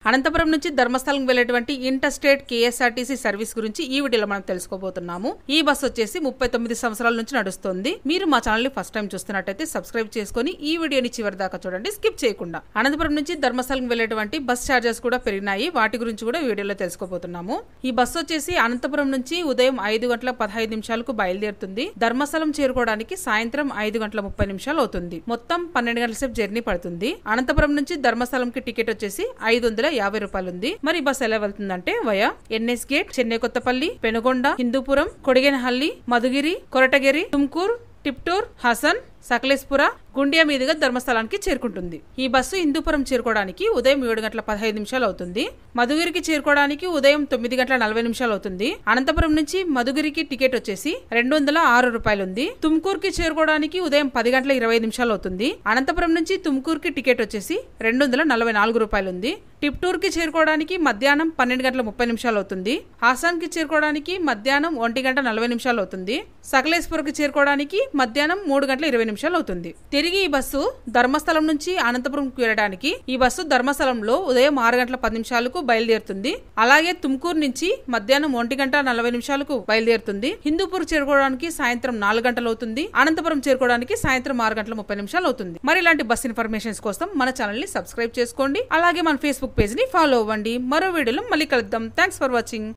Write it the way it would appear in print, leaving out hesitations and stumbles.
అనంతపురం నుంచి ధర్మస్థలం వెళ్లేటువంటి inter state KSRTC service గురించి ఈ వీడియోలో మనం తెలుసుకోబోతున్నాము. ఈ బస్ వచ్చేసి 39 సంవత్సరాల నుంచి నడుస్తుంది. మీరు మా ఛానల్ ని ఫస్ట్ టైం చూస్తున్నట్టయితే సబ్స్క్రైబ్ చేసుకుని ఈ వీడియోని చివరి దాకా చూడండి, స్కిప్ చేయకుండా. అనంతపురం నుంచి ధర్మస్థలం వెళ్లేటువంటి బస్ ఛార్జెస్ కూడా పెరిగినాయి, వాటి గురించి కూడా ఈ వీడియోలో తెలుసుకోబోతున్నాము. ఈ బస్సు వచ్చేసి అనంతపురం నుంచి ఉదయం 5:15 బయలుదేరుతుంది. ధర్మస్థలం చేరుకోవడానికి సాయంత్రం 5:30 అవుతుంది. మొత్తం 12 గంటల సేపు జర్నీ పడుతుంది. అనంతపురం నుంచి ధర్మస్థలం కి టికెట్ వచ్చేసి 550 రూపాయలు ఉంది. మరి ఈ బస్ ఎలా వెళ్తుందంటే వయా ఎన్ఎస్ గేట్, చెన్నై కొత్తపల్లి, పెనుగొండ, హిందూపురం, కొడిగేనహల్లి, మధుగిరి, కొరటగిరి, తుమ్కూర్, టిప్టూర్, హసన్, సకలేశ్పుర, గుండియా మీదుగా ధర్మస్థలానికి చేరుకుంటుంది. ఈ బస్సు హిందూపురం చేరుకోవడానికి ఉదయం 7:15 అవుతుంది. మధుగిరికి చేరుకోవడానికి ఉదయం 9:40 అవుతుంది. అనంతపురం నుంచి మధుగిరికి టికెట్ వచ్చేసి 206 రూపాయలు ఉంది. తుమ్కూర్ కి చేరుకోవడానికి ఉదయం 10:20 అవుతుంది. అనంతపురం నుంచి తుమ్కూర్ కి టికెట్ వచ్చేసి 244 రూపాయలు ఉంది. టిప్టూర్ కి చేరుకోవడానికి మధ్యాహ్నం 12:30 అవుతుంది. హాసన్ కి చేరుకోవడానికి మధ్యాహ్నం 1:40 అవుతుంది. సకలేశ్పుర కి చేరుకోవడానికి మధ్యాహ్నం 3:20 అవుతుంది. తిరిగి ఈ బస్సు ధర్మస్థలం నుంచి అనంతపురం వెళ్ళడానికి ఈ బస్సు ధర్మస్థలంలో ఉదయం 6:10 బయలుదేరుతుంది. అలాగే తుమ్కూరు నుంచి మధ్యాహ్నం 1:40 బయలుదేరుతుంది. హిందూపూర్ చేరుకోవడానికి సాయంత్రం 4 గంటలు అవుతుంది. అనంతపురం చేరుకోవడానికి సాయంత్రం 6:30 అవుతుంది. మరి ఇలాంటి బస్ ఇన్ఫర్మేషన్స్ కోసం మన ఛానల్ ని సబ్స్క్రైబ్ చేసుకోండి. అలాగే మన ఫేస్బుక్ పేజ్ ని ఫాలో అవ్వండి. మరో వీడియోలో మళ్ళీ కలుద్దాం. Thanks for watching.